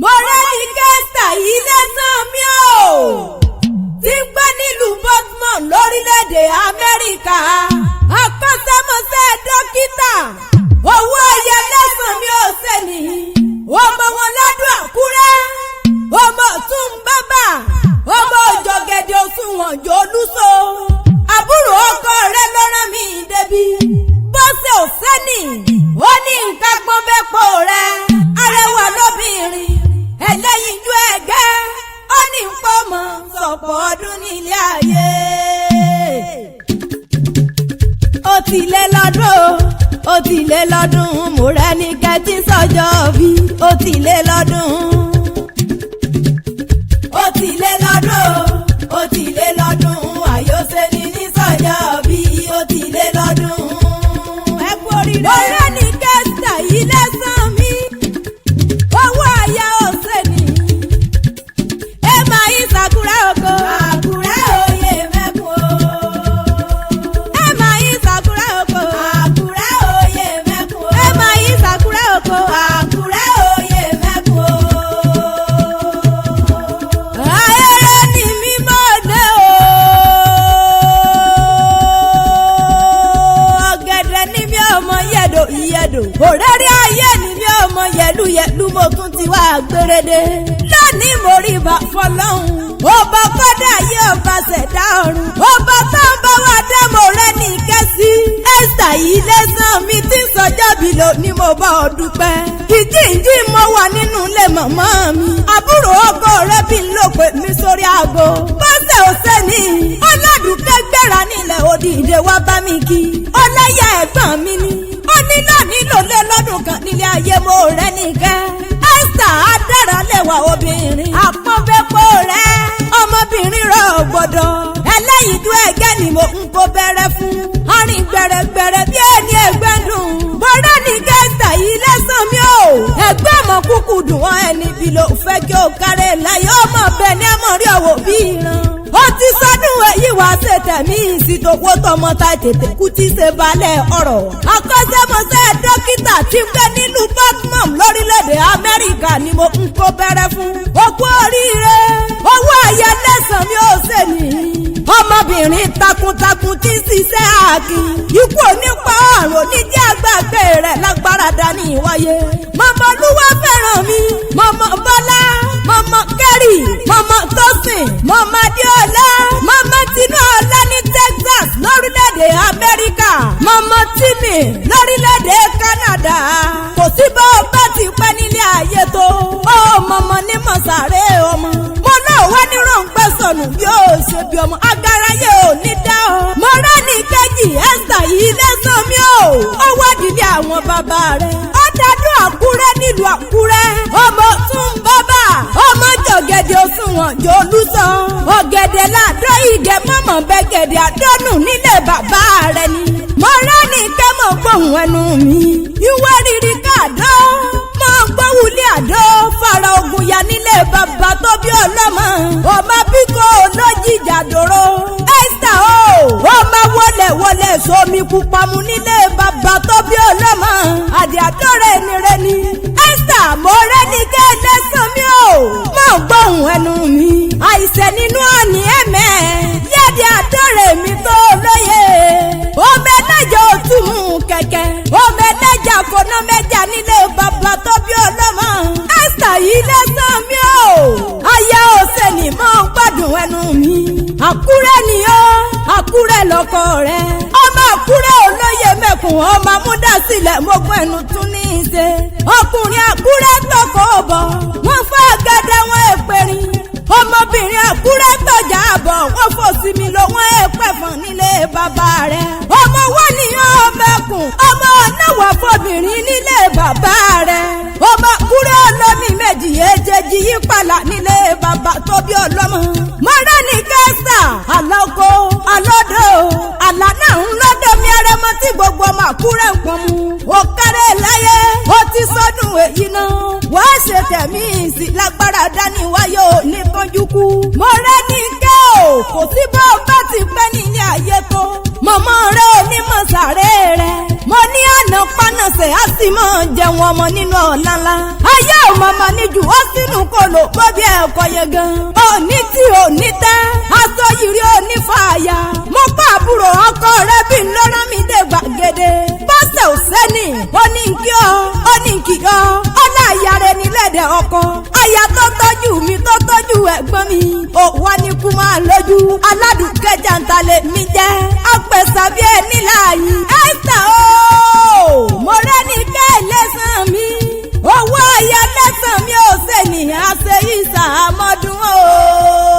mo rẹ́ni kẹ́sà yìí lẹ́sàn mi o tí ń gbé nílùú Baltimore lórílẹ̀‐èdè Amẹ́ríkà akọ́ṣẹ́mọṣẹ́ dókítà owó ẹyẹ lẹ́sàn mi ò sẹ́ni ọmọ wọn lọ́dún Àkúrẹ́ ọmọ tún bábà ọmọ òjògèdè òṣùwọ̀n jòlúso àbúrò ọkọ rẹ ló rán mi débi bọ́sẹ̀ ò sẹ́ni ó ní nǹkan gbọ́n bẹ́ẹ̀ pọ̀ rẹ arẹwà lóbìnrin ẹlẹ́yinjú ẹ̀gẹ́ ó ní pọ́mọ sọ̀pọ̀ ọdún nílé ayé. ó ti lé lọ́dún mo rẹ́ni kẹ́tí sọ́jọ́ bí ó ti lé lọ́dún. ó ti lé lọ́dún àyọ̀sẹ̀ ní ní sọ́jọ́ bí ó ti lé lọ́dún. ẹ kú oríire. mo rẹ́ni kẹ́sà yìí lẹ́sàn mi owó àyà ọ̀sẹ̀ ni ẹ máa yí Sakura oko. Àkúrẹ́ òye mẹ́kun o. ẹ máa yí Sakura oko. Àkúrẹ́ òye mẹ́kun o. ẹ máa yí Sakura oko. Àkúrẹ́ òye mẹ́kun o. ayẹyẹ ni mi máa dé o. ọ̀gẹ̀dẹ̀ ni mi ọmọ yẹ̀dò ìyẹ̀dò. òrẹ́rẹ́ ayé ni mi ọmọ yẹ̀lúyẹ̀lú mo tún ti wá gbérédé. lónìí mo rí ibà fọlọ́hún. ọba kọ́dà yé ọba ṣẹ̀dá ọ̀run. ọba tó ń bá wa dé mo rẹ́ ní kẹ́sí. ẹ̀sà yìí lẹ́sàn mi tí sọjọ́ bí lò ní mo bá ọ dúpẹ́. ìjíǹjí mo wà nínú ilé màmá mi. àbúrò ọkọ rẹ bí n lò pé mi sórí aago. bọ́sẹ̀ ò sẹ́ni ọlọ́dúnkẹ́ gbéra nílẹ̀ òdìdè wá bá mi kí. ọlẹ́yà ẹ̀gbọ́n mi ni. ó nílò lé lọ́dún kan nílé ayé mo rẹ́ nìkẹ́. ẹ̀sà á dára lẹ́wà obìnrin. àpọ́nbẹ́pọ̀ rẹ̀ ọmọbìnrin rẹ̀ gbọ́dọ̀. ẹlẹ́yinjú ẹ̀gẹ́ ni mo ń kó bẹ̀rẹ̀ fún. arìn gbẹ̀rẹ̀gbẹ̀rẹ̀ bí ẹni ẹgbẹ́ dùn. bọ́dọ̀ ní kẹ́sà yìí lẹ́sàn mi o. ẹgbẹ́ ọmọ kúkú dùn wọn ẹni bí ló fẹ́ kí o kárẹ̀ láyé ọmọ bẹ́ẹ̀ ni ẹ mọ̀ rí ọwọ́ bí ìran. ó ti sọdún èyí wá ṣe tẹ̀mí ìsìtòwó tọmọ ta tètè kú tí ṣe balẹ̀ ọ̀rọ̀. akọ́ṣẹ́mọṣẹ́ dókítà ti gbé nílùú Baltimore lórílẹ̀‐èdè Amẹ́ríkà ni mo ń kó bẹ̀rẹ̀ fún. ó kú oríire owó ayé lẹ́sàn mi ò ṣe ní. ọmọbìnrin takuntakun tí ń ṣiṣẹ́ ààkì. ikú onípa àrùn oníjẹ́ àgbàgbé rẹ̀ lágbára dání wáyé. mọ̀mọ́ olúwa fẹ́ràn mi mọ̀mọ́ bọ́lá mọ̀mọ́ kẹ́rì mọ̀mọ́ tósìn mọ̀mọ́ adéọlá mọ̀mọ́ tinúọlá ní Texas lórílẹ̀‐èdè Amẹ́ríkà mọ̀mọ́ tìmì lórílẹ̀‐èdè Canada. kò sí bá ọ bá ti pẹ́ nílé ayé tó ó mọ̀mọ́ ní mọ̀sáré ọmọ. mo náà wá ní ròǹgbẹ́ sọnù yóò ṣe bí ọmọ agara yóò ní dá ọ. mo rẹ́ ní kejì ẹ̀sà yìí lẹ́sàn mi o. ó wádìí àwọn bàbá rẹ̀. ó dájú Àkúrẹ́ nílùú Àkúrẹ́. ọmọ tún bàbá ọmọ jọ̀gẹ̀dẹ̀ òṣùwọ̀n jòlúsọ. ọ̀gẹ̀dẹ̀ làdó ìgè mọ̀mọ́ bẹ́gẹ̀dẹ̀ àdọ́nù nílé bàbá rẹ̀ ni. mo rẹ́ ní kẹ́mọ̀ gbóhùn ẹnu mi. ìwé rírí káàdó mọ gbówulé àdó fara ogun ya nílé bàbá tó bí ọlọ́mọ. ọmọ bíkọ́ olójìjà dòró. ẹ̀sà o ọmọ wọlé sómi pupa mu nílé bàbá tó bí ọlọ́mọ. àdì àdọ́rẹ̀ ni. ẹ̀sà mo rẹ́ ní kẹ́ lẹ́sàn mi o. mọ gbóhùn ẹnu mi. àìsẹ̀ nínú ọ̀nì ẹ̀mẹ́ yẹ́dì àdọ́rẹ̀ mi tó lóye. ọmọ ẹlẹ́jà òtún kẹ̀kẹ́ ọmọ ẹlẹ́jà fọ̀nà mẹ́jà nílé bàbá tó bí ọlọ́mọ. ẹ̀sà yìí lẹ́sàn mi o. aya ọ̀sẹ̀ ni mo ń gbádùn ẹnu mi. Àkúrẹ́ ni ó Àkúrẹ́ lọ́kọ rẹ̀. ọmọ Àkúrẹ́ olóyè mẹ́kùn ọmọ amúdásílẹ̀ mọ́gbọ́n ẹnu tún ní í ṣe. ọkùnrin Àkúrẹ́ tọkọ bọ̀ wọ́n fẹ́ gẹ́gẹ́ wọn èpèrìn. ọmọbìnrin Àkúrẹ́ tọjà bọ̀ wọ́n fò sí mi lọ wọ́n èpẹ̀fọ̀n nílé bàbá rẹ̀. ọmọ wọn ni ọmọkùn ọmọ náwó fọbìnrin nílé bàbá rẹ̀. ọmọ Àkúrẹ́ olómi méjì èjèèjì yípàlà nílé bàbá tó bí ọlọ́mọ. mọ́rẹ́ ní kẹ́sà àlọ́kọ́ àlọ́dọ̀ àlà náà ń lọ́dọ̀ mi arẹmọ tí gbogbo ọmọ Àkúrẹ́ ń pọn mu. ó kárẹ̀ láyé ó ti sọdún èyí náà. wàá ṣe tẹ̀mí sí lágbára dání wáyé ò ní kánjú kú. mọ́rẹ́ ní kẹ́ ò kò sí bá ọ bá ti pẹ́ nílé ayé tó. mọ̀mọ́ rẹ̀ onímọ̀ sàré rẹ̀. mo ní àná pánàṣẹ́ á sì mọ̀ jẹun ọmọ nínú ọ̀la ńlá. ayé ò mọ̀mọ́ níjù ó sínú sínú kòlò bóbi ẹ̀kọ́ yẹn gan. òní tí òní tẹ́ aṣọ yìí òní fàáyà. mo pa àbúrò ọkọ rẹ bí lọ́rọ́ mi dé gbàgede. bọ́sẹ̀ ò sẹ́ni ó ní kí ọ ó ní kí ọ ọ̀nà àyà rẹ nílẹ̀dẹ̀ ọkọ. àyà tó tọ́jú mi tó tọ́jú ẹ̀gbọ́n mi. ò wá ní kú máa lójú aládùúkẹ́ jàǹtàlẹ̀ mi jẹ́. apẹ̀sàbí ẹ̀ níláàyè ẹ̀sà o. mo rẹ́ ní kẹ́ lẹ́sàn mi. owó àyà lẹ́sàn mi ò sẹ́ni àṣẹ ìsàmọ́dún o.